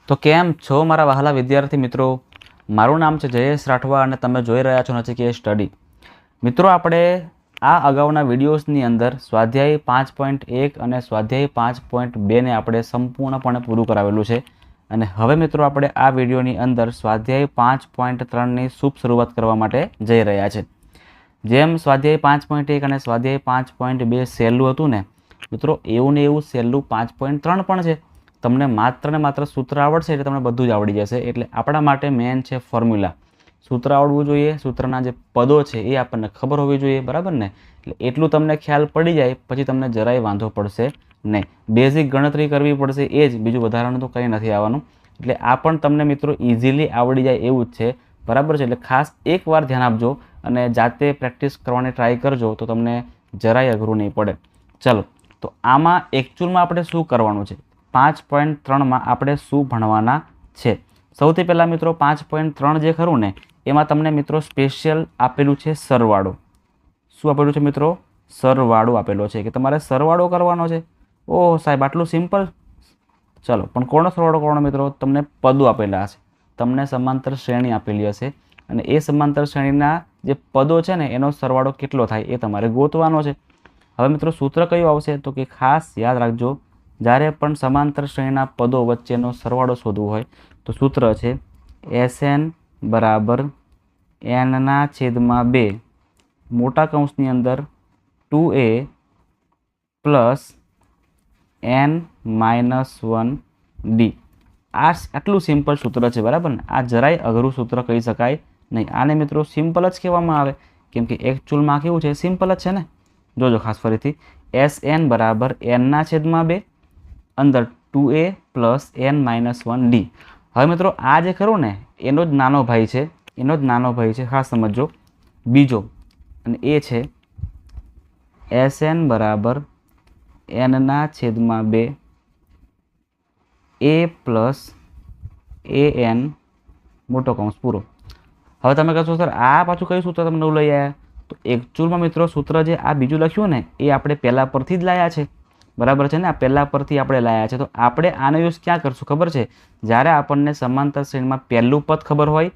તો કેમ છો મારા વહાલા વિદ્યાર્થી મિત્રો? મારું નામ છે જયેશ રાઠવા અને તમે જોઈ રહ્યા છો નચિકેત સ્ટડી. મિત્રો, આપણે આ અગાઉના વિડીયોઝની અંદર સ્વાધ્યાય 5.1 અને સ્વાધ્યાય 5.2 ને આપણે સંપૂર્ણપણે પૂરું કરાવેલું છે. અને હવે મિત્રો આપણે આ વિડીયોની અંદર સ્વાધ્યાય 5.3ની શુભ શરૂઆત કરવા માટે જઈ રહ્યા છે. જેમ સ્વાધ્યાય 5.1 અને સ્વાધ્યાય 5.2 સહેલું હતું ને મિત્રો, એવું ને એવું સહેલું 5.3 પણ છે. તમને માત્ર ને માત્ર સૂત્ર આવડશે એટલે તમને બધું જ આવડી જશે. એટલે આપણા માટે મેન છે ફોર્મ્યુલા. સૂત્ર આવડવું જોઈએ, સૂત્રના જે પદો છે એ આપણને ખબર હોવી જોઈએ, બરાબર ને? એટલે એટલું તમને ખ્યાલ પડી જાય પછી તમને જરાય વાંધો પડશે નહીં. બેઝિક ગણતરી કરવી પડશે એ જ, બીજું વધારાનું તો કંઈ નથી આવવાનું. એટલે આ પણ તમને મિત્રો ઇઝીલી આવડી જાય એવું જ છે, બરાબર છે? એટલે ખાસ એકવાર ધ્યાન આપજો અને જાતે પ્રેક્ટિસ કરવાની ટ્રાય કરજો તો તમને જરાય અઘરું નહીં પડે. ચલો, તો આમાં એકચ્યુઅલમાં આપણે શું કરવાનું છે? 5.3માં આપણે શું ભણવાના છે? સૌથી પહેલાં મિત્રો 5.3 જે ખરું ને એમાં તમને મિત્રો સ્પેશિયલ આપેલું છે સરવાળો. શું આપેલું છે મિત્રો? સરવાળો આપેલો છે કે તમારે સરવાળો કરવાનો છે. ઓહ સાહેબ, આટલું સિમ્પલ? ચલો, પણ કોનો સરવાળો કરવાનો મિત્રો? તમને પદો આપેલા હશે, તમને સમાંતર શ્રેણી આપેલી હશે અને એ સમાંતર શ્રેણીના જે પદો છે ને એનો સરવાળો કેટલો થાય એ તમારે ગોતવાનો છે. હવે મિત્રો સૂત્ર કયું આવશે? તો કે ખાસ યાદ રાખજો, જ્યારે પણ સમાંતર શ્રેણીના પદો વચ્ચેનો સરવાળો શોધવો હોય તો સૂત્ર છે Sn બરાબર n/2 મોટા કૌંસની અંદર 2a પ્લસ n-1d. આટલું સિમ્પલ સૂત્ર છે, બરાબર ને? આ જરાય અઘરું સૂત્ર કહી શકાય નહીં. આને મિત્રો સિમ્પલ જ કહેવામાં આવે કેમ કે એકચ્યુઅલમાં કેવું છે? સિમ્પલ જ છે ને. જોજો ખાસ ફરીથી, Sn બરાબર n/2 અંદર 2a પ્લસ n-1d. હવે મિત્રો આ જે ખરું ને એનો જ નાનો ભાઈ છે, ખાસ સમજો. બીજો અને એ છે Sn બરાબર n/2 a પ્લસ an મોટો કૌંસ પૂરો. હવે તમે કહેશો સર આ પાછું કયું સૂત્ર તમે નવું લઈ આવ્યા? તો એકચ્યુઅલમાં મિત્રો સૂત્ર જે આ બીજું લખ્યું ને એ આપણે પહેલાં પરથી જ લાયા છે, બરાબર છે ને? આ પહેલાં પરથી આપણે લાયા છે. તો આપણે આનો યુઝ ક્યાં કરશું ખબર છે? જ્યારે આપણને સમાંતર શ્રેણીમાં પહેલું પદ ખબર હોય,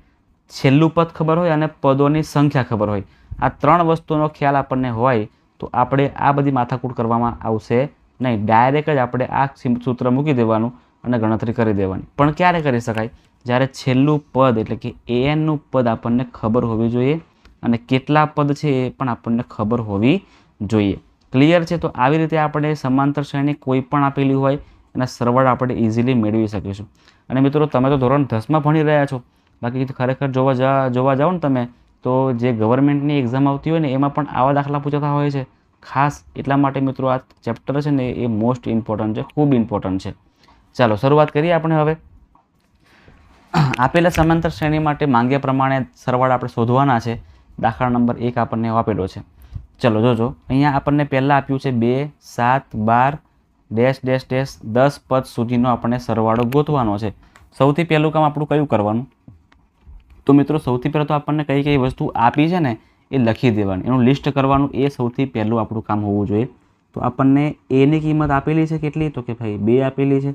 છેલ્લું પદ ખબર હોય અને પદોની સંખ્યા ખબર હોય. આ ત્રણ વસ્તુનો ખ્યાલ આપણને હોય તો આપણે આ બધી માથાકૂટ કરવામાં આવશે નહીં. ડાયરેક્ટ જ આપણે આ સૂત્ર મૂકી દેવાનું અને ગણતરી કરી દેવાની. પણ ક્યારે કરી શકાય? જ્યારે છેલ્લું પદ એટલે કે an-નું પદ આપણને ખબર હોવી જોઈએ અને કેટલા પદ છે એ પણ આપણને ખબર હોવી જોઈએ. ક્લિયર છે? તો આવી રીતે આપણે સમાંતર શ્રેણી કોઈ પણ આપેલી હોય એના સરવાળા આપણે ઇઝીલી મેળવી શકીશું. અને મિત્રો તમે તો ધોરણ 10માં ભણી રહ્યા છો, બાકી ખરેખર જોવા જાઓ ને તમે તો જે ગવર્મેન્ટની એક્ઝામ આવતી હોય ને એમાં પણ આવા દાખલા પૂછાતા હોય છે. ખાસ એટલા માટે મિત્રો આ ચેપ્ટર છે ને એ મોસ્ટ ઇમ્પોર્ટન્ટ છે, ખૂબ ઇમ્પોર્ટન્ટ છે. ચાલો શરૂઆત કરીએ આપણે હવે. આપેલા સમાંતર શ્રેણી માટે માંગ્યા પ્રમાણે સરવાળા આપણે શોધવાના છે. દાખલા નંબર 1 આપણને આપેલો છે. ચલો જોજો, અહીંયા આપણને પહેલાં આપ્યું છે 2, 7, 12 ડેશ ડેશ ડેશ 10 પદ સુધીનો આપણને સરવાળો ગોતવાનો છે. સૌથી પહેલું કામ આપણું કયું કરવાનું? તો મિત્રો સૌથી પહેલાં તો આપણને કઈ કઈ વસ્તુ આપી છે ને એ લખી દેવાની, એનું લિસ્ટ કરવાનું. એ સૌથી પહેલું આપણું કામ હોવું જોઈએ. તો આપણને એની કિંમત આપેલી છે કેટલી? તો કે ભાઈ 2 આપેલી છે.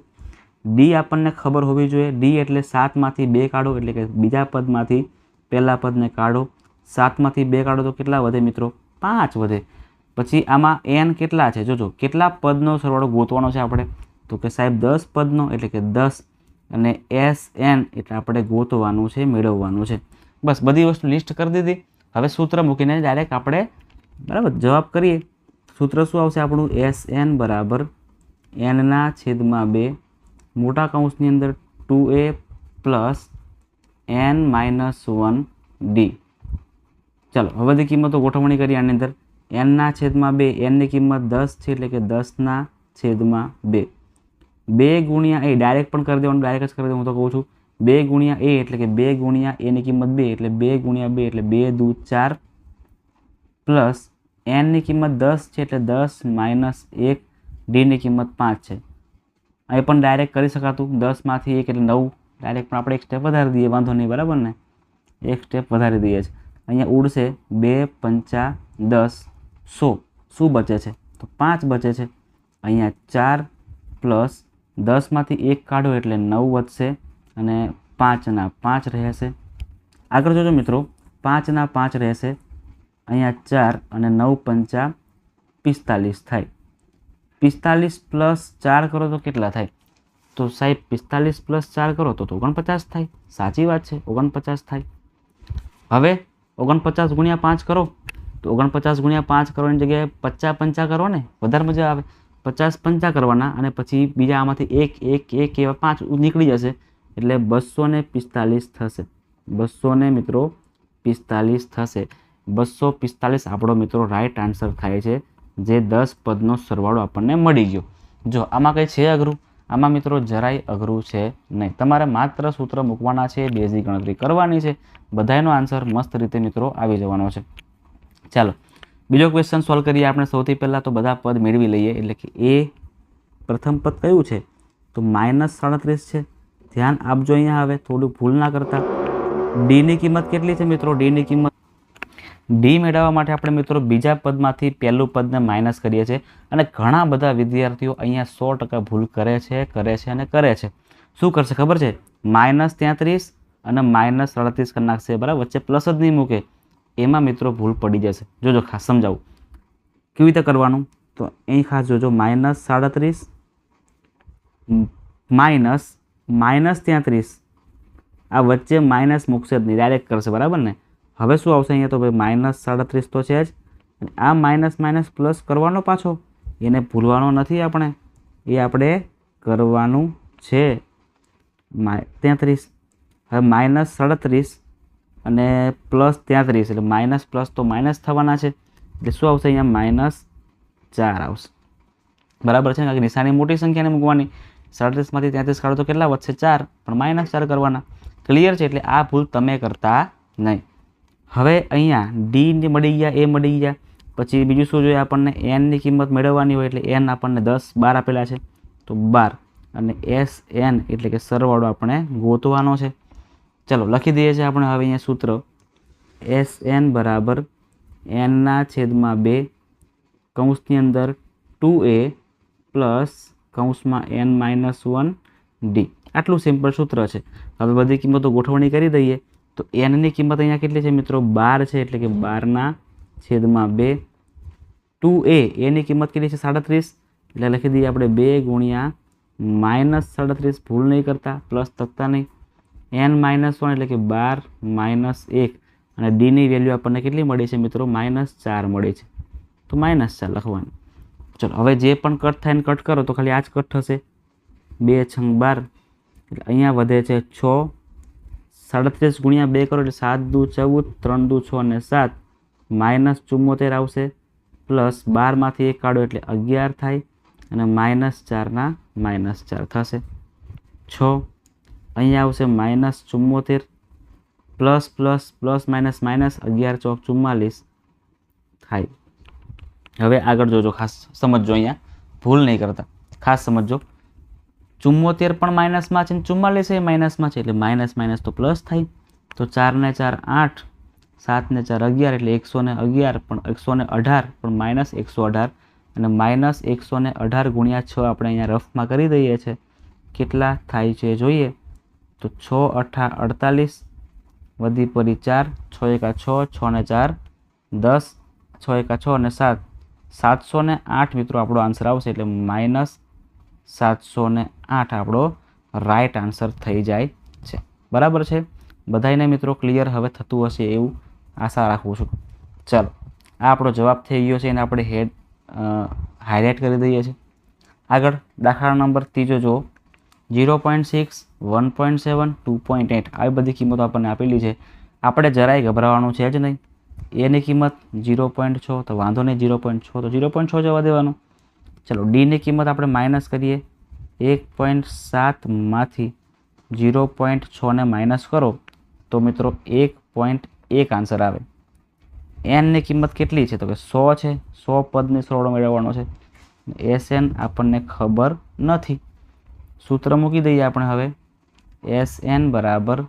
ડી આપણને ખબર હોવી જોઈએ. ડી એટલે 7માંથી 2 કાઢો એટલે કે બીજા પદમાંથી પહેલા પદને કાઢો. 7માંથી 2 કાઢો તો કેટલા વધે મિત્રો? 5 વધે. પછી આમાં n કેટલા છે? જોજો, કેટલા પદનો સરવાળો ગોતવાનો છે આપણે? તો કે સાહેબ 10 પદનો એટલે કે 10 અને Sn એટલે આપણે ગોતવાનું છે, મેળવવાનું છે. બસ બધી વસ્તુ લિસ્ટ કરી દીધી. હવે સૂત્ર મૂકીને ડાયરેક્ટ આપણે બરાબર જવાબ કરીએ. સૂત્ર શું આવશે આપણું? Sn બરાબર n/2 મોટા કૌંસની અંદર 2a પ્લસ n-1d. ચાલો હવે બધી કિંમતો ગોઠવણી કરી આની અંદર. n/2 nની કિંમત 10 છે એટલે કે 10/2. 2 ગુણ્યા a ડાયરેક્ટ પણ કરી દેવાનું, ડાયરેક્ટ જ કરી દે. હું તો કહું છું 2 ગુણ્યા a એટલે કે 2 ગુણ્યા a ની કિંમત 2 એટલે 2 ગુણ્યા 2 એટલે 2 દૂ 4 પ્લસ nની કિંમત 10 છે એટલે 10-1 dની કિંમત 5 છે. અહીં પણ ડાયરેક્ટ કરી શકાતું, 10માંથી 1 એટલે 9. ડાયરેક્ટ પણ આપણે એક સ્ટેપ વધારી દઈએ, વાંધો નહીં, બરાબર ને? એક સ્ટેપ વધારી દઈએ છે. અહીંયા ઉડશે 2 પંચા 10 100. શું બચે છે? તો 5 બચે છે. અહીંયા 4 પ્લસ 10માંથી 1 કાઢો એટલે 9 વધશે અને 5ના 5 રહેશે. આગળ જોજો મિત્રો, 5ના 5 રહેશે, અહીંયા 4 અને 9 પંચા 45 થાય. 45 પ્લસ 4 કરો તો કેટલા થાય? તો સાહેબ 45 પ્લસ 4 કરો તો 49 થાય. સાચી વાત છે, 49 થાય. હવે 49 ગુણ્યા 5 કરો તો 49 ગુણ્યા 5 કરવાની જગ્યાએ 50 પંચા કરો ને, વધારે મજા આવે. 50 પંચા કરવાના અને પછી બીજા આમાંથી 1 1 1 એવા 5 નીકળી જશે એટલે 245 થશે. 200 મિત્રો 45 થશે. 245 આપણો મિત્રો રાઈટ આન્સર થાય છે, જે 10 પદનો સરવાળો આપણને મળી ગયો. જો આમાં કંઈ છે અઘરું? આમાં મિત્રો જરાય અઘરું છે નહીં. તમારે માત્ર સૂત્ર મૂકવાના છે, બેઝિક ગણતરી કરવાની છે, બધાનો આન્સર મસ્ત રીતે મિત્રો આવી જવાનો છે. ચાલો બીજો ક્વેશ્ચન સોલ્વ કરીએ આપણે. સૌથી પહેલાં તો બધા પદ મેળવી લઈએ. એટલે કે એ પ્રથમ પદ કયું છે? તો -37 છે. ધ્યાન આપજો અહીંયા, હવે થોડું ભૂલ ના કરતા. ડીની કિંમત કેટલી છે મિત્રો? ડીની કિંમત ડી મેળવવા માટે આપણે મિત્રો બીજા પદમાંથી પહેલું પદને માઇનસ કરીએ છીએ અને ઘણા બધા વિદ્યાર્થીઓ અહીંયા 100% ભૂલ કરે છે. શું કરશે ખબર છે? -33 અને -37 કરી નાખશે, બરાબર, વચ્ચે પ્લસ જ નહીં મૂકે. એમાં મિત્રો ભૂલ પડી જશે. જોજો ખાસ સમજાવું કેવી રીતે કરવાનું. તો અહીં ખાસ જોજો, -37 -33 આ વચ્ચે માઇનસ મૂકશે જ નહીં, ડાયરેક્ટ કરશે, બરાબર ને. હવે શું આવશે અહીંયા? તો ભાઈ -37 તો છે જ, આ માઇનસ પ્લસ કરવાનો પાછો, એને ભૂલવાનો નથી આપણે, એ આપણે કરવાનું છે. 33 હવે -37 અને +33 એટલે માઇનસ પ્લસ તો માઇનસ થવાના છે, એટલે શું આવશે અહીંયા? -4 આવશે, બરાબર છે. કારણ કે નિશાની મોટી સંખ્યાને મૂકવાની. 37માંથી 33 કાઢો તો કેટલા વધશે? 4, પણ -4 કરવાના. ક્લિયર છે? એટલે આ ભૂલ તમે કરતા નહીં. હવે અહીંયા ડી મળી ગયા, એ મળી ગયા, પછી બીજું શું જોઈએ આપણને? એનની કિંમત મેળવવાની હોય એટલે એન આપણને 10 12 આપેલા છે તો 12 અને એસ એન એટલે કે સરવાળો આપણે ગોતવાનો છે. ચલો લખી દઈએ છીએ આપણે હવે અહીંયા સૂત્ર. એસ એન બરાબર n/2 કૌંસની અંદર 2a પ્લસ કૌંસમાં n-1 ડી. આટલું સિમ્પલ સૂત્ર છે. હવે બધી કિંમતો ગોઠવણી કરી દઈએ. તો એનની કિંમત અહીંયા કેટલી છે મિત્રો? 12 છે, એટલે કે 12/2. 2a એની કિંમત કેટલી છે? 37, એટલે લખી દઈએ આપણે 2 ગુણ્યા -37, ભૂલ નહીં કરતા, પ્લસ તકતા નહીં. n-1 એટલે કે 12 -1 અને ડીની વેલ્યુ આપણને કેટલી મળી છે મિત્રો? -4 મળી છે, તો -4 લખવાનું. ચલો હવે જે પણ કટ થાય ને કટ કરો તો ખાલી આ જ કટ થશે. 2 × 12 એટલે અહીંયા વધે છે 6. 37 ગુણ્યા 2 કરો એટલે 7 દુ 14, 3 દુ 6 અને 7, -74 આવશે, પ્લસ 12માંથી 1 કાઢો એટલે 11 થાય અને -4ના -4 થશે. 6 અહીંયા આવશે -74 plus plus plus minus minus 11 ચોક 44 થાય. હવે આગળ જોજો, ખાસ સમજો, અહીંયા ભૂલ નહીં કરતા, ખાસ સમજો. 74 પણ માઇનસમાં છે, 44 એ માઇનસમાં છે, એટલે માઇનસ માઇનસ તો પ્લસ થાય. તો 4 ને 4 8, 7 ને 4 11 એટલે 111, પણ 118 પણ -118 અને -118 ગુણ્યા 6 આપણે અહીંયા રફમાં કરી દઈએ છીએ. કેટલા થાય છે જોઈએ તો 6 8 48 વધી પડી 4, 6 એકા 6, 6 ને 4 10, 6 એકા 6 અને 7, 708 મિત્રો આપણો આન્સર આવશે. એટલે -708 આપણો રાઈટ આન્સર થઈ જાય છે. બરાબર છે, બધાને મિત્રો ક્લિયર હવે થતું હશે એવું આશા રાખું છું. ચાલો, આ આપણો જવાબ થઈ ગયો છે, એને આપણે હેડ હાઇલાઇટ કરી દઈએ છીએ. આગળ દાખલા નંબર ત્રીજો જુઓ. 0.6, 1.7, 2.8 આવી બધી કિંમતો આપણને આપેલી છે. આપણે જરાય ગભરાવાનું છે જ નહીં. એની કિંમત 0.6 તો વાંધો નહીં, 0.6 તો 0.6 જવા દેવાનું. ચલો ડીની કિંમત આપણે માઇનસ કરીએ. 1.7 માંથી 0.6 ને માઇનસ કરો તો મિત્રો 1.1 આન્સર આવે. એનની કિંમત કેટલી છે તો કે 100 છે, 100 પદની સરવાળો મેળવવાનો છે. એસએન આપણને ખબર નથી. સૂત્ર મૂકી દઈએ આપણે હવે. એસએન બરાબર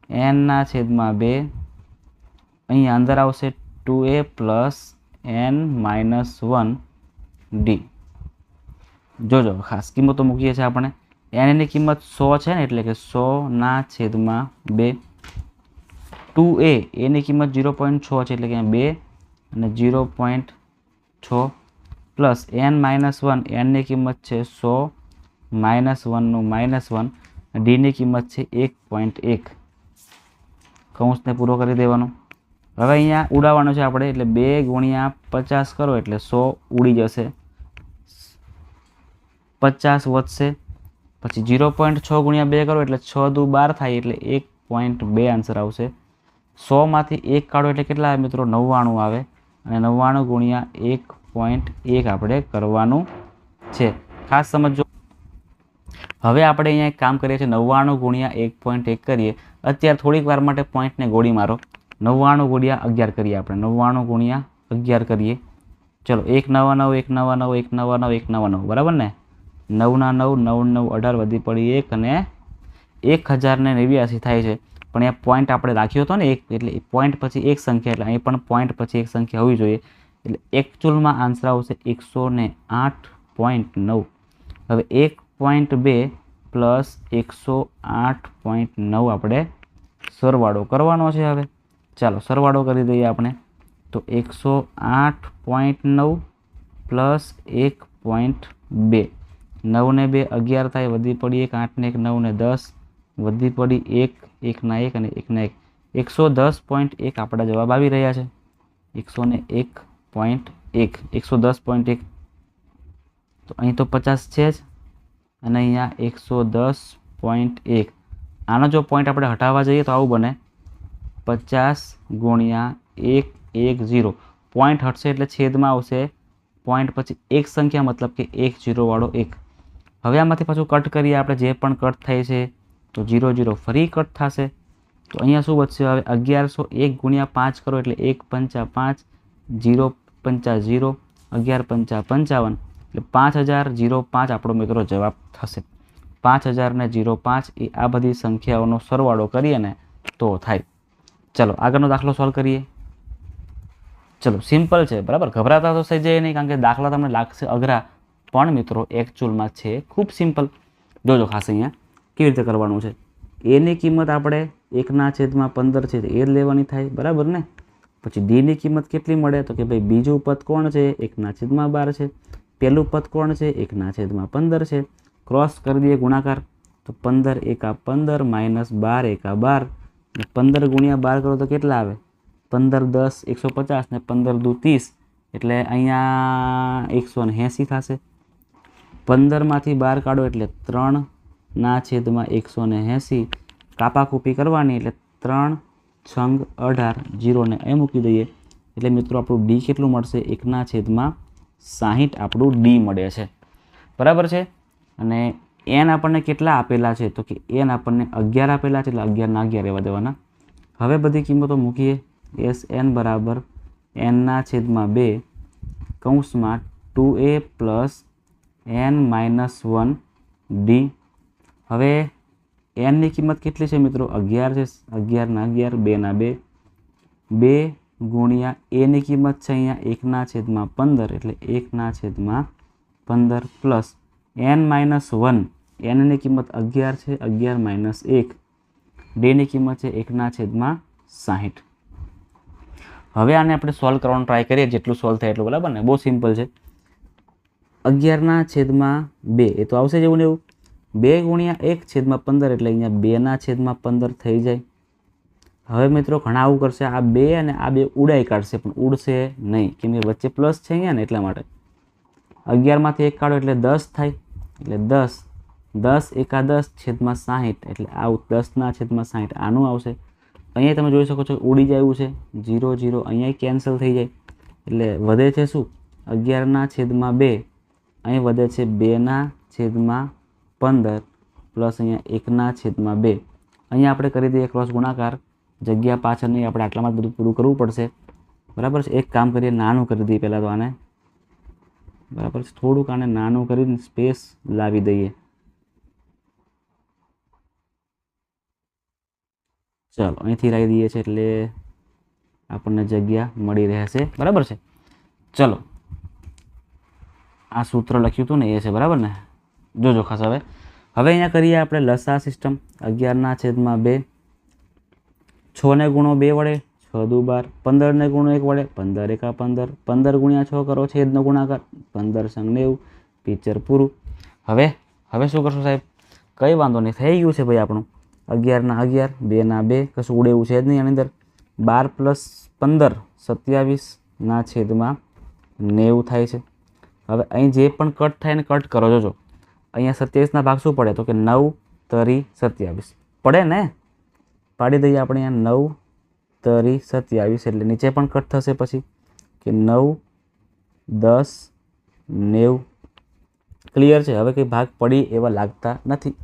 n/2, અહીંયા અંદર આવશે 2a પ્લસ n-1 ડી. જોજો ખાસ કિંમતો મૂકીએ છીએ આપણે. એનની કિંમત 100 છે ને, એટલે કે 100/2. 2a એની કિંમત 0.6 છે, એટલે કે 2 અને 0.6 પ્લસ n-1 એનની કિંમત છે 100 -1નું -1. ડીની કિંમત છે 1.1. કૌંસને પૂરો કરી દેવાનો. હવે અહીંયા ઉડાવવાનો છે આપણે, એટલે 2 × 50 કરો એટલે 100 ઉડી જશે, 50 વધશે. પછી 0.6 × 2 કરો એટલે 6 દુ 12 થાય, એટલે 1.2 આન્સર આવશે. 100માંથી 1 કાઢો એટલે કેટલા આવે મિત્રો? 99 આવે. અને 99 × 1.1 આપણે કરવાનું છે. ખાસ સમજો. હવે આપણે અહીંયા એક કામ કરીએ છીએ, 99 × 1.1 કરીએ. અત્યારે થોડીક વાર માટે પોઈન્ટને ગોળી મારો. 99 × 11 કરીએ આપણે. 99 × 11 કરીએ. ચલો 199 199 199 199, બરાબર ને? 9 ના 9 9 9 18 વધી પડી 1 અને 1089 થાય છે. પણ અહીંયા પોઈન્ટ આપણે રાખ્યો હતો ને 1, એટલે પોઈન્ટ પછી એક સંખ્યા, એટલે અહીં પણ પોઈન્ટ પછી એક સંખ્યા હોવી જોઈએ. એટલે એકચ્યુઅલમાં આન્સર આવશે 108.9. હવે 1.2 પ્લસ 108.9 આપણે સરવાળો કરવાનો છે. હવે ચાલો સરવાળો કરી દઈએ આપણે. તો 108.9 પ્લસ 1.2, 9 ને 2 11 થાય, વધી પડી 1, 8 ને 1 9 ને 10, વધી પડી 1, 1 ના 1 અને 1 ના 1, 110.1 આપણા જવાબ આવી રહ્યા છે. 101.1 110.1. તો અહીં તો 50 છે જ, અને અહીંયા 110.1. આનો જો પોઈન્ટ આપણે હટાવવા જઈએ તો આવું બને, 50 × 110. પોઈન્ટ હટશે એટલે છેદમાં આવશે, પોઈન્ટ પછી એક સંખ્યા, મતલબ કે 10 વાળો 1. હવે આમાંથી પાછું કટ કરીએ આપણે, જે પણ કટ થાય છે તો 0 0 ફરી કટ થશે. તો અહીંયા શું વધશે? હવે 1101 × 5 કરો એટલે 1 5 5, 0 5 0, 11 5 55, એટલે 5005 આપણો મિત્રો જવાબ થશે. 5005 એ આ બધી સંખ્યાઓનો સરવાળો કરીએ ને તો થાય. ચલો આગળનો દાખલો સોલ્વ કરીએ. ચલો સિમ્પલ છે, બરાબર? ગભરાતા તો થઈ જાય નહીં, કારણ કે દાખલા તમને લાગશે અઘરા, પણ મિત્રો એકચ્યુઅલમાં છે ખૂબ સિમ્પલ. જોજો ખાસ અહીંયા કેવી રીતે કરવાનું છે. એની કિંમત આપણે 1/15 છે એ જ લેવાની થાય, બરાબર ને? પછી ડીની કિંમત કેટલી મળે? તો કે ભાઈ બીજું પદ કોણ છે? 1/12 છે. પહેલું પદ કોણ છે? 1/15 છે. ક્રોસ કરી દઈએ ગુણાકાર, તો 15 × 15 -12 × 12, 15 × 12 કરો તો કેટલા આવે? 15 10 150 ને 15 દુ 30, એટલે અહીંયા 180 થશે. 15માંથી 12 કાઢો એટલે 3/180. કાપાકૂપી કરવાની એટલે 3 છંગ 18, 0 ને એ મૂકી દઈએ. એટલે મિત્રો આપણું ડી કેટલું મળશે? 1/60 આપણું ડી મળે છે, બરાબર છે? અને એન આપણને કેટલા આપેલા છે? તો કે એન આપણને 11 આપેલા છે, એટલે 11 ના 11 રહેવા દેવાના. હવે બધી કિંમતો મૂકીએ. SN બરાબર n/2 કૌંસમાં 2a પ્લસ n-1 ડી. હવે એનની કિંમત કેટલી છે મિત્રો? 11 છે. 11 ના 11, 2 ના 2, 2 × એની કિંમત છે અહીંયા 1/15, એટલે 1/15 પ્લસ n-1, એનની કિંમત 11 છે, 11 - 1, ડીની કિંમત છે 1/60. હવે આને આપણે સોલ્વ કરવાનો ટ્રાય કરીએ, જેટલું સોલ્વ થાય એટલું, બરાબર ને? બહુ સિમ્પલ છે. 11/2 એ તો આવશે જ એવું ને એવું. 2 × 1/15 એટલે અહીંયા 2/15 થઈ જાય. હવે મિત્રો ઘણા આવું કરશે, આ 2 અને આ 2 ઉડાઈ કાઢશે, પણ ઉડશે નહીં, કેમ કે વચ્ચે પ્લસ છે અહીંયા ને, એટલા માટે. 11માંથી 1 કાઢો એટલે 10 થાય, એટલે 10 10 × 10/60, એટલે આવું 10/60 આનું આવશે. અહીંયા તમે જોઈ શકો છો ઉડી જાય એવું છે, 0 0 અહીંયા કેન્સલ થઈ જાય, એટલે વધે છે શું? 11/2, અહીં વધે છે 2/15 પ્લસ અહીંયા 1/2. અહીંયા આપણે કરી દઈએ ક્રોસ ગુણાકાર, જગ્યા પાછળ નહીં, આપણે આટલામાં બધું પૂરું કરવું પડશે, બરાબર છે? એક કામ કરીએ, નાનું કરી દઈએ પહેલાં તો આને, બરાબર છે? થોડુંક આને નાનું કરીને સ્પેસ લાવી દઈએ. ચાલો અહીંથી લાવી દઈએ છીએ, એટલે આપણને જગ્યા મળી રહેશે, બરાબર છે? ચલો આ સૂત્ર લખ્યું હતું ને એ છે, બરાબર ને? જોજો ખાસ હવે અહીંયા કરીએ આપણે લસા સિસ્ટમ. 11/2, 6 ને ગુણો 2 વડે 6 દુ 12, 15 ને ગુણો 1 વડે 15 એકા 15, 15 ગુણ્યા 6 કરો છેદનો ગુણાકાર, 15 સંગ 90, પિક્ચર પૂરું. હવે શું કરશું સાહેબ? કંઈ વાંધો નહીં, થઈ ગયું છે ભાઈ આપણું. 11/11, 2/2, કશું ઉડે એવું છે જ નહીં આની અંદર. 12 + 15 27/90 થાય છે. હવે અહીં જે પણ કટ થાય ને કટ કરો. જોજો અહીંયા 27ના ભાગ શું પડે? તો કે 9 તરી 27 પડે ને. પાડી દઈએ આપણે અહીંયા 9 તરી 27, એટલે નીચે પણ કટ થશે પછી કે 9, 10, 90. ક્લિયર છે? હવે કંઈ ભાગ પડી એવા લાગતા નથી.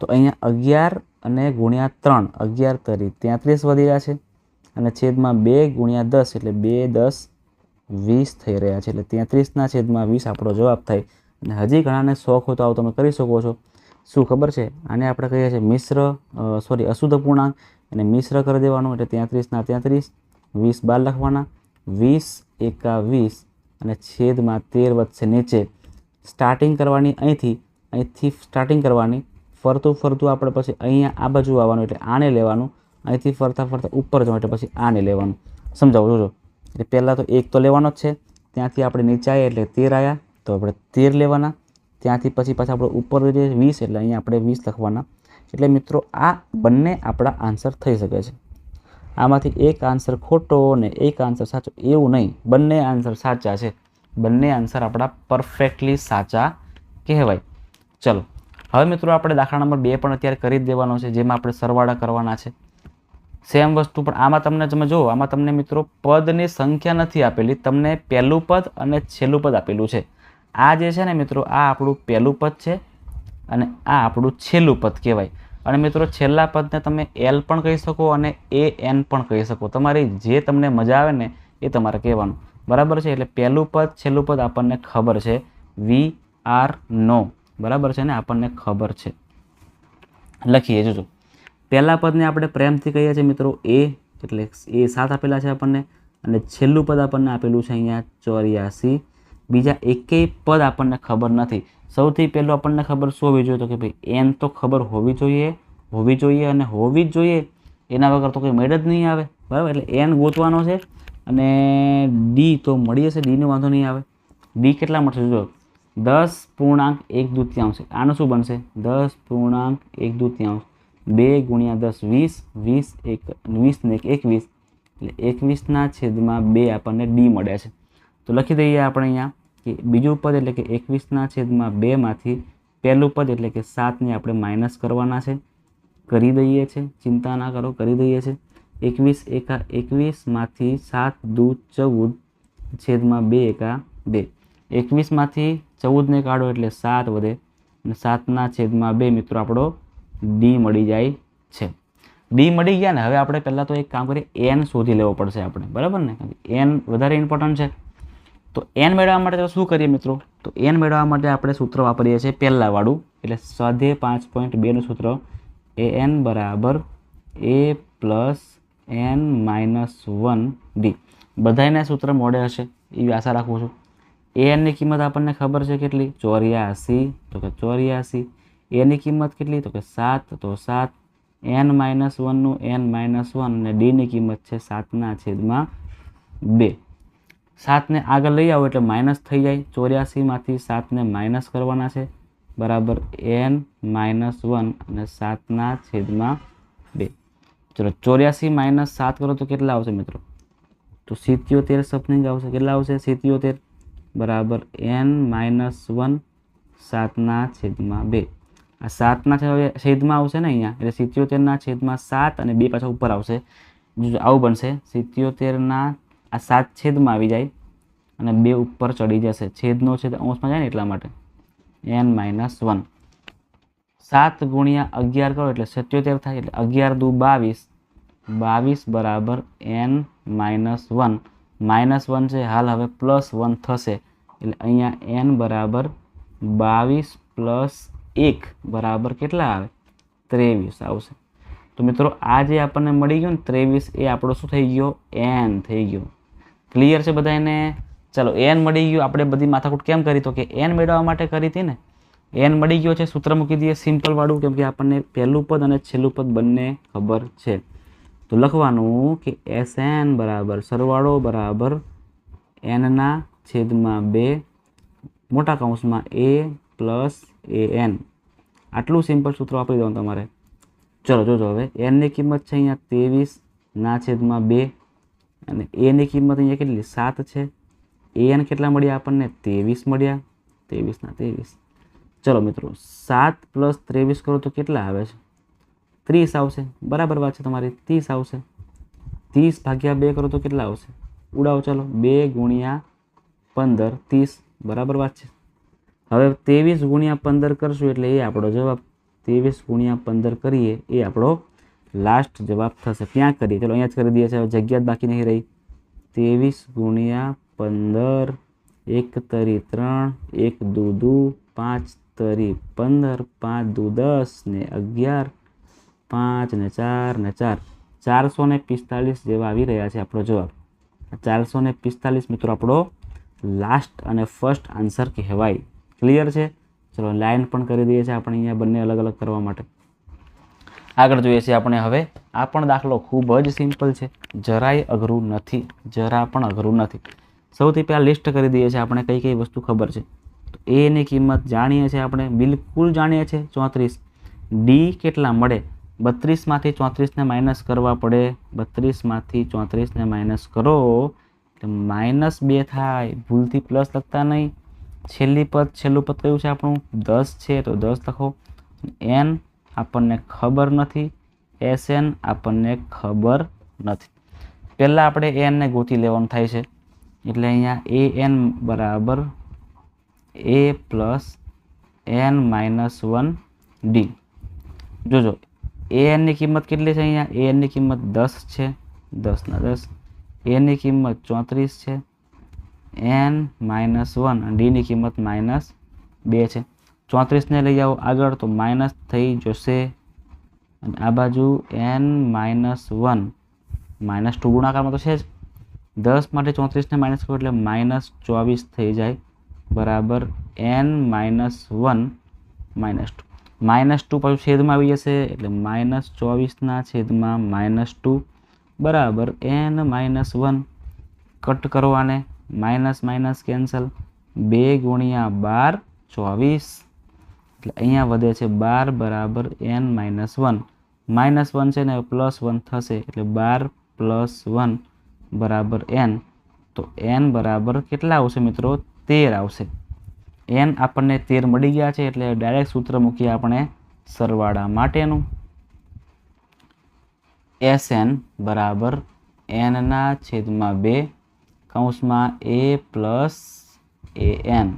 તો અહીંયા 11 અને ગુણ્યા 3, 11 તરી 33 વધી રહ્યા છે, અને છેદમાં 2 ગુણ્યા 10 એટલે 2 10 20 થઈ રહ્યા છે. એટલે 33/20 આપણો જવાબ થાય. અને હજી ઘણાને શોખ હોય તો આવું તમે કરી શકો છો. શું ખબર છે? આને આપણે કહીએ છીએ અશુદ્ધ પૂર્ણાંક, અને મિશ્ર કરી દેવાનું. એટલે 33/33, 20 બાર લખવાના, 20 એકા 20, અને છેદમાં 13 વધશે નીચે. સ્ટાર્ટિંગ કરવાની અહીંથી સ્ટાર્ટિંગ કરવાની, ફરતું આપણે પછી અહીંયા આ બાજુ આવવાનું, એટલે આને લેવાનું. અહીંથી ફરતા ઉપર જવાનું, એટલે પછી આને લેવાનું. સમજાવો જોજો. એટલે પહેલાં તો 1 તો લેવાનો જ છે, ત્યાંથી આપણે નીચે આવ્યા એટલે 13 આવ્યા, તો આપણે 13 લેવાના. ત્યાંથી પછી પાછા આપણે ઉપર જે 20, એટલે અહીંયા આપણે 20 લખવાના. એટલે મિત્રો આ બંને આપણા આન્સર થઈ શકે છે. આમાંથી એક આન્સર ખોટો ને એક આન્સર સાચો એવું નહીં, બંને આન્સર સાચા છે. બંને આન્સર આપણા પરફેક્ટલી સાચા કહેવાય. ચલો હવે મિત્રો આપણે દાખલા નંબર 2 પણ અત્યારે કરી જ દેવાનો છે, જેમાં આપણે સરવાળા કરવાના છે. સેમ વસ્તુ, પણ આમાં તમને તમે જુઓ, આમાં તમને મિત્રો પદની સંખ્યા નથી આપેલી, તમને પહેલું પદ અને છેલ્લું પદ આપેલું છે. આ જે છે ને મિત્રો, આ આપણું પહેલું પદ છે અને આ આપણું છેલ્લું પદ કહેવાય. અને મિત્રો છેલ્લા પદને તમે L પણ કહી શકો અને AN પણ કહી શકો. તમારી જે તમને મજા આવે ને એ તમારે કહેવાનું, બરાબર છે? એટલે પહેલું પદ છેલ્લું પદ આપણને ખબર છે, વી આર નો, બરાબર છે ને? આપણને ખબર છે. લખીએ જોજો. પહેલા પદને આપણે પ્રેમથી કહીએ છીએ મિત્રો A, એટલે એ 7 આપેલા છે આપણને, અને છેલ્લું પદ આપણને આપેલું છે અહીંયા 84. બીજા એકેય પદ આપણને ખબર નથી. સૌથી પહેલું આપણને ખબર શું હોવી જોઈએ? તો કે ભાઈ N તો ખબર હોવી જોઈએ અને હોવી જ જોઈએ. એના વગર તો કંઈ મેળ જ નહીં આવે, બરાબર? એટલે N ગોતવાનો છે, અને D તો મળી જશે, Dનો વાંધો નહીં આવે. D કેટલા મળશે? જો 10.1/2. આનું શું બનશે? 10.1/2. 2 ગુણ્યા 10 20, 20 ને 21, એટલે 21/2 આપણને D મળે છે. તો લખી દઈએ આપણે અહીંયા કે બીજું પદ એટલે કે 21/2 માંથી પહેલું પદ એટલે કે 7 ને આપણે માઇનસ કરવાના છે. કરી દઈએ છીએ, ચિંતા ના કરો, કરી દઈએ છીએ. 21 એકા 21 માંથી 7 દુ 14, છેદમાં 2 એકા 2. 21 માંથી 14 ને કાઢો એટલે 7 વધે, અને 7/2 મિત્રો આપણો D મળી જાય છે. D મળી ગયા ને. હવે આપણે પહેલાં તો એક કામ કરીએ, N શોધી લેવો પડશે આપણે, બરાબર ને? N વધારે ઇમ્પોર્ટન્ટ છે. તો N મેળવવા માટે શું કરીએ મિત્રો? તો N મેળવવા માટે આપણે સૂત્ર વાપરીએ છીએ પહેલાં વાળું, એટલે સ્વાધ્યાય 5.2નું સૂત્ર AN બરાબર A + N - 1D. બધાયના સૂત્ર મોડે હશે એવી આશા રાખું છું. AN ની કિંમત આપણને ખબર છે કેટલી? 84. તો કે 84. A ની કિંમત કેટલી? તો કે 7. તો 7. N - 1નું N - 1, અને D ની કિંમત છે 7/2. 7 ને આગળ લઈ આવો એટલે માઇનસ થઈ જાય. 84 માંથી 7 ને માઇનસ કરવાના છે, બરાબર N - 1 અને 7/2. ચલો 84 - 7 કરો તો કેટલા આવશે મિત્રો? તો 77 સમથિંગ આવશે. કેટલા આવશે? 77 બરાબર N - 1 7/2. આ 7/છેદમાં આવશે ને અહીંયા, એટલે 77/7 અને 2 પાછા ઉપર આવશે. આવું બનશે. 77 આ 7 છેદમાં આવી જાય અને 2 ઉપર ચડી જશે. છેદનો છેદ અંશમાં જાય ને એટલા માટે. N - 1 7 ગુણ્યા 11 કરો એટલે 77 થાય. એટલે 11 દુ 22, 22 બરાબર N - 1. -1 છે હાલ, હવે +1 થશે. એટલે અહીંયા N બરાબર 22 + 1 બરાબર કેટલા આવે? 23 આવશે. તો મિત્રો આ જે આપણને મળી ગયું ને 23, એ આપણો શું થઈ ગયો? N થઈ ગયો. ક્લિયર છે બધાને? ચલો એન મળી ગયું. આપણે બધી માથાકૂટ કેમ કરી? તો કે એન મેળવવા માટે કરી હતી ને. એન મળી ગયો છે, સૂત્ર મૂકી દઈએ સિમ્પલ વાળું, કેમ કે આપણને પહેલું પદ અને છેલ્લું પદ બંને ખબર છે. તો લખવાનું કે Sn બરાબર સરવાળો બરાબર એનના છેદમાં 2 મોટા કૌંસમાં a પ્લસ an. આટલું સિમ્પલ સૂત્ર વાપરી દો તમારે. ચલો જોજો હવે એનની કિંમત છે અહીંયા 23/2 અને એની કિંમત અહીંયા કેટલી 7 છે. an કેટલા મળ્યા આપણને 23 મળ્યા. 23/23. ચલો મિત્રો 7 + 23 કરો તો કેટલા આવે છે? 30 આવશે. બરાબર વાત છે તમારી, 30 આવશે. 30/2 કરો તો કેટલા આવશે? ઉડાવો ચલો, 2 × 15 30. બરાબર વાત છે. હવે 23 × 15 કરશું એટલે એ આપણો જવાબ. 23 × 15 કરીએ એ આપણો લાસ્ટ જવાબ થશે. ક્યાં કરીએ? ચલો અહીંયા જ કરી દઈએ છીએ, જગ્યા જ બાકી નહીં રહી. 23 × 15 1 તરી 3 1 દુ 2 5 તરી 15 5 દુ 10 ને 11 5 ને 4 ને 4 445 જેવા આવી રહ્યા છે આપણો જવાબ. 445 મિત્રો આપણો લાસ્ટ અને ફર્સ્ટ આન્સર કહેવાય. ક્લિયર છે? ચલો લાઈન પણ કરી દઈએ છીએ આપણે અહીંયા બંને અલગ અલગ કરવા માટે. આગળ જોઈએ છીએ આપણે હવે. આ પણ દાખલો ખૂબ જ સિમ્પલ છે, જરાય અઘરું નથી, જરા પણ અઘરું નથી. સૌથી પહેલાં લિસ્ટ કરી દઈએ છીએ આપણે કઈ કઈ વસ્તુ ખબર છે. તો એની કિંમત જાણીએ છીએ આપણે, બિલકુલ જાણીએ છીએ 34. ડી કેટલા મળે? 32માંથી 34ને માઇનસ કરવા પડે. 32માંથી 34ને માઇનસ કરો એટલે -2 થાય. ભૂલથી પ્લસ લખતા નહીં. છેલ્લું પદ કયું છે આપણું? 10 છે તો 10 લખો. એન આપણને ખબર નથી, Sn આપણને ખબર નથી. પહેલાં આપણે એનને ગોતી લેવાનું થાય છે એટલે અહીંયા an બરાબર a plus n minus 1 D. જોજો એનની કિંમત કેટલી છે? અહીંયા એનની કિંમત 10 છે, 10/10. એની કિંમત 34 છે, n માઇનસ 1 અને ડીની કિંમત -2 છે. 34ને લઈ આવો આગળ તો માઇનસ થઈ જશે અને આ બાજુ n માઇનસ 1 -2 ગુણાકારમાં તો છે જ. 10 માટે 34ને માઇનસ કરો એટલે -24 થઈ જાય બરાબર n માઇનસ 1 -2. -2 પાછું છેદમાં આવી જશે એટલે -24ના છેદમાં -2 બરાબર n માઇનસ 1. કટ કરવાને માઇનસ માઇનસ કેન્સલ. 2 × 12 24 એટલે અહીંયા વધે છે 12 બરાબર n માઇનસ 1. -1 છે ને +1 થશે એટલે 12 + 1 બરાબર n. તો n બરાબર કેટલા આવશે મિત્રો? 13 આવશે. n આપણને 13 મળી ગયા છે એટલે ડાયરેક્ટ સૂત્ર મૂકીએ આપણે સરવાળા માટેનું. Sn બરાબર nના છેદમાં 2 કૌંસમાં a પ્લસ an.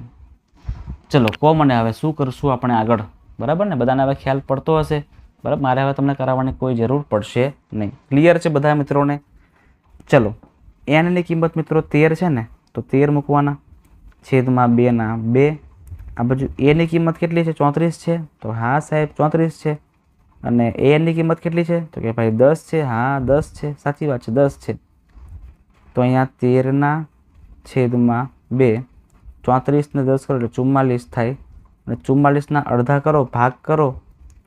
ચલો કહો મને હવે શું કરશું આપણે આગળ? બરાબર ને, બધાને હવે ખ્યાલ પડતો હશે. બરાબર, મારે હવે તમને કરાવવાની કોઈ જરૂર પડશે નહીં. ક્લિયર છે બધા મિત્રોને? ચલો એનની કિંમત મિત્રો 13 છે ને, તો 13 મૂકવાના છેદમાં 2ના 2. આ બાજુ એની કિંમત કેટલી છે? 34 છે. તો હા સાહેબ 34 છે. અને એની કિંમત કેટલી છે? તો કે ભાઈ 10 છે. હા 10 છે, સાચી વાત છે 10 છે. તો અહીંયા 13ના છેદમાં 2, 34 ને 10 કરો એટલે 44 થાય. અને 44ના અડધા કરો, ભાગ કરો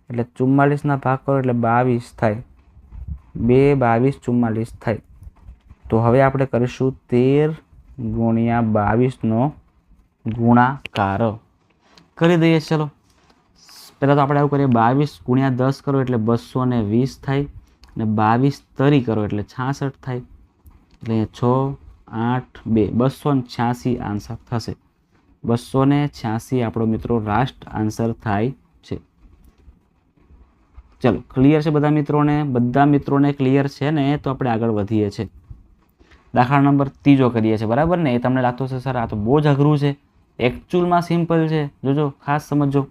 એટલે 44ના ભાગ કરો એટલે 22 થાય. 2 22 44 થાય. તો હવે આપણે કરીશું 13 × 22નો ગુણાકાર કરી દઈએ. ચલો પહેલાં તો આપણે આવું કરીએ, 22 × 10 કરો એટલે 220 થાય અને 22 તરી કરો એટલે 66 થાય. એટલે 6 8 2 286 આન્સર થશે. 286 આપણો મિત્રો લાસ્ટ આન્સર થાય છે. ચલો ક્લિયર છે બધા મિત્રોને? બધા મિત્રોને ક્લિયર છે ને? તો આપણે આગળ વધીએ છીએ. દાખલા નંબર 3 કરીએ છીએ. બરાબર ને? એ તમને લાગતો છે સર આ તો બહુ જ અઘરું છે. એકચ્યુઅલમાં સિમ્પલ છે. જોજો ખાસ સમજો.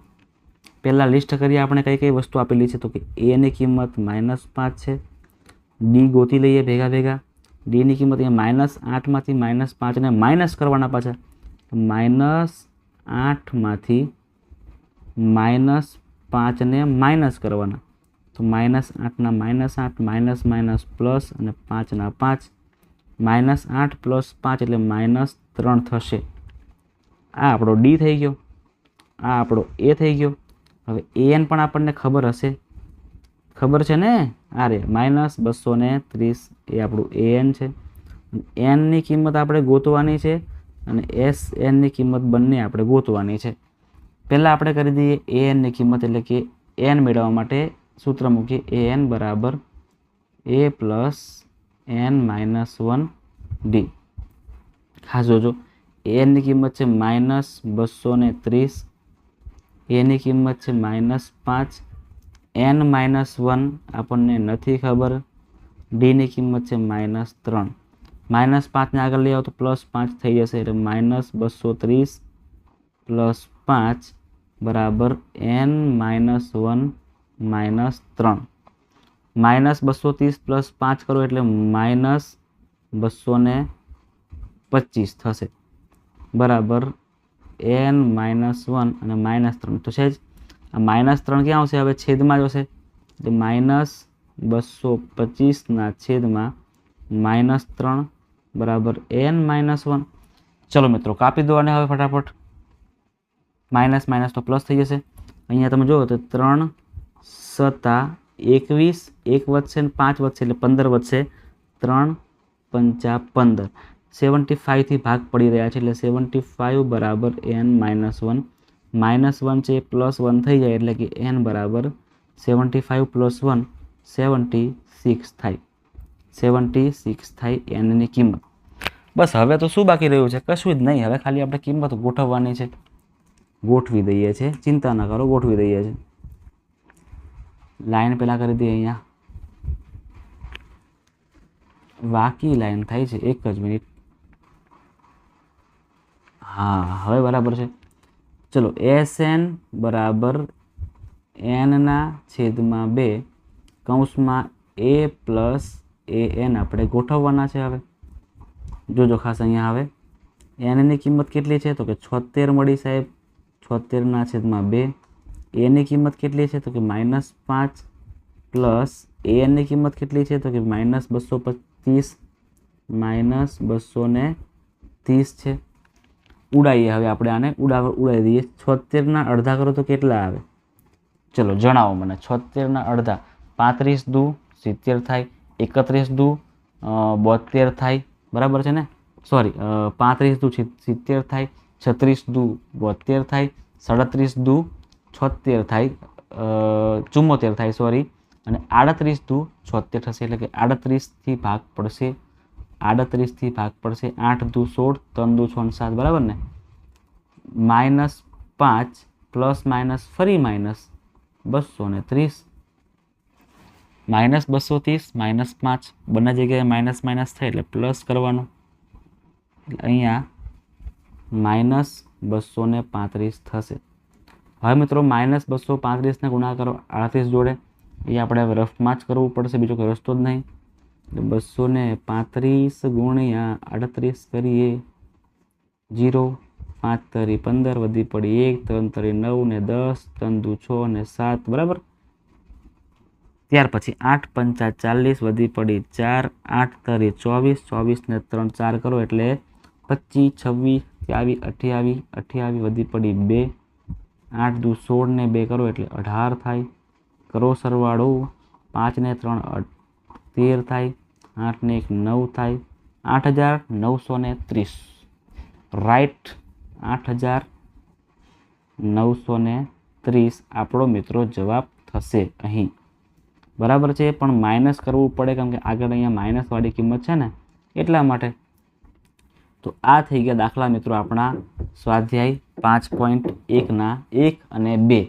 પહેલાં લિસ્ટ કરીએ આપણે કઈ કઈ વસ્તુ આપેલી છે. તો કે એની કિંમત -5 છે. ડી ગોતી લઈએ ભેગા ભેગા. ડીની કિંમત અહીંયા -8માંથી -5ને માઇનસ કરવાના પાછા. -8માંથી -5ને માઇનસ કરવાના. તો -8ના -8 માઇનસ પ્લસ અને 5ના 5. -8 + 5 એટલે 3 થશે. આ આપણો ડી થઈ ગયો, આ આપણો એ થઈ ગયો. હવે એન પણ આપણને ખબર હશે, ખબર છે ને, આ રે -230 એ આપણું એન છે. એનની કિંમત આપણે ગોતવાની છે અને એસ એનની કિંમત બંને આપણે ગોતવાની છે. પહેલાં આપણે કરી દઈએ એનની કિંમત, એટલે કે એન મેળવવા માટે સૂત્ર મૂકીએ એન બરાબર a પ્લસ n-1 ડી. ખાસ જોજો, એનની કિંમત છે -230, એની કિંમત છે -5, n-1 આપણને નથી ખબર, ડીની કિંમત છે -3. -5ને આગળ લઈ આવો તો +5 થઈ જશે, એટલે -230 + 5 બરાબર n-1 -3. -230 + 5 કરો એટલે -225 થશે, બરાબર n-1 અને -3 તો છે જ. આ -3 ક્યાં આવશે? હવે છેદમાં જ હશે, એટલે -225 છેદમાં -3 બરાબર n-1. ચલો મિત્રો કાપી દો અને હવે ફટાફટ માઇનસ માઇનસ તો પ્લસ થઈ જશે. અહીંયા તમે જુઓ તો 3 × 7 = 21, 1 વધશે ને 5 વધશે એટલે 15 વધશે. 3 × 5 = 15. 75 થી ભાગ પડી રહ્યા છે એટલે 75 બરાબર n-1. -1 છે +1 થઈ જાય એટલે કે n બરાબર 75 + 1 76 થાય. 76 થાય એનની કિંમત. બસ હવે તો શું બાકી રહ્યું છે? કશું જ નહીં. હવે ખાલી આપણે કિંમત ગોઠવવાની છે. ગોઠવી દઈએ છીએ, ચિંતા ના કરો, ગોઠવી દઈએ છીએ. લાઈન પહેલાં કરી દઈએ. અહીંયા વાકી લાઈન થાય છે, એક જ મિનિટ. હા, હવે બરાબર છે. ચલો, SN બરાબર n/2 કૌંસમાં a + an આપણે ગોઠવવાના છે. હવે જોજો ખાસ, અહીંયા હવે એનની કિંમત કેટલી છે? તો કે 76 મળી સાહેબ. 76/2. એની કિંમત કેટલી છે? તો કે -5 પ્લસ એનની કિંમત કેટલી છે? તો કે -225 -230 છે. ઉડાઈએ હવે આપણે આને ઉડાવી દઈએ. 76 ના અડધા કરો તો કેટલા આવે? ચલો જણાવો મને. 76 ના અડધા 35 દુ 70 થાય, 31 દુ 72 થાય, બરાબર છે ને? સોરી, 35 દુ 70 થાય, 36 દુ 72 થાય, 37 દુ 76 થાય, 74 થાય સોરી, અને 38 દુ 76 થશે. એટલે કે 38 થી ભાગ પડશે, 38 થી ભાગ પડશે. 8 દુ 16, 3 દુ 6 7, બરાબર ને? -5 પ્લસ માઇનસ ફરી -230, -230 -5 બંને જગ્યાએ માઇનસ માઇનસ થાય એટલે પ્લસ કરવાનું. અહીંયા -235 થશે. હવે મિત્રો -235 ને ગુણાકાર 38 જોડે, એ આપણે હવે રફમાં જ કરવું પડશે, બીજો કોઈ રસ્તો જ નહીં. એટલે 235 ગુણ્યા 38 કરીએ 0, 5 તરી 15, વધી પડી 1, 3 તરી 9 ને 10, 3 દુ 6 ને 7, બરાબર. ત્યાર પછી 8 પંચા 40, વધી પડી 4, 8 તરી 24, 24 ને 3 4 કરો એટલે 25, 26, 28, 28 વધી પડી 2, 8 દુ 16 ને 2 કરો એટલે 18 થાય. કરો સરવાળો, 5 ને 3 13 થાય, 8 ને 1 9 થાય, 8930. રાઈટ, 8930 આપણો મિત્રો જવાબ થશે અહીં. બરાબર છે, પણ માઇનસ કરવું પડે કેમ કે આગળ અહીંયા માઇનસવાળી કિંમત છે ને, એટલા માટે. તો આ થઈ ગયા દાખલા મિત્રો આપણા સ્વાધ્યાય 5.1 1 અને 2.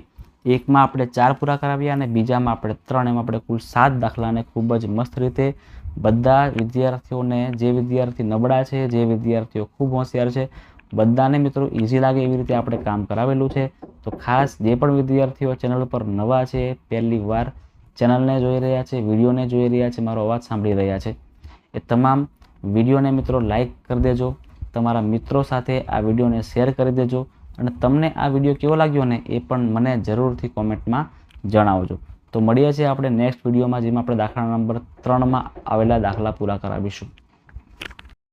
એકમાં આપણે 4 પૂરા કરાવ્યા અને બીજામાં આપણે 3. એમાં આપણે કુલ 7 દાખલાને ખૂબ જ મસ્ત રીતે બધા વિદ્યાર્થીઓને, જે વિદ્યાર્થી નબળા છે, જે વિદ્યાર્થીઓ ખૂબ હોશિયાર છે, બધાને મિત્રો ઇઝી લાગે એવી રીતે આપણે કામ કરાવેલું છે. તો ખાસ જે પણ વિદ્યાર્થીઓ ચેનલ પર નવા છે, પહેલી વાર ચેનલને જોઈ રહ્યા છે, વિડીયોને જોઈ રહ્યા છે, મારો અવાજ સાંભળી રહ્યા છે, એ તમામ વિડીયોને મિત્રો લાઈક કરી દેજો. તમારા મિત્રો સાથે આ વિડીયોને શેર કરી દેજો. અને તમને આ વિડીયો કેવો લાગ્યો ને એ પણ મને જરૂરથી કોમેન્ટમાં જણાવજો. તો મળીએ છીએ આપણે નેક્સ્ટ વિડીયોમાં, જેમાં આપણે દાખલા નંબર 3માં આવેલા દાખલા પૂરા કરાવીશું.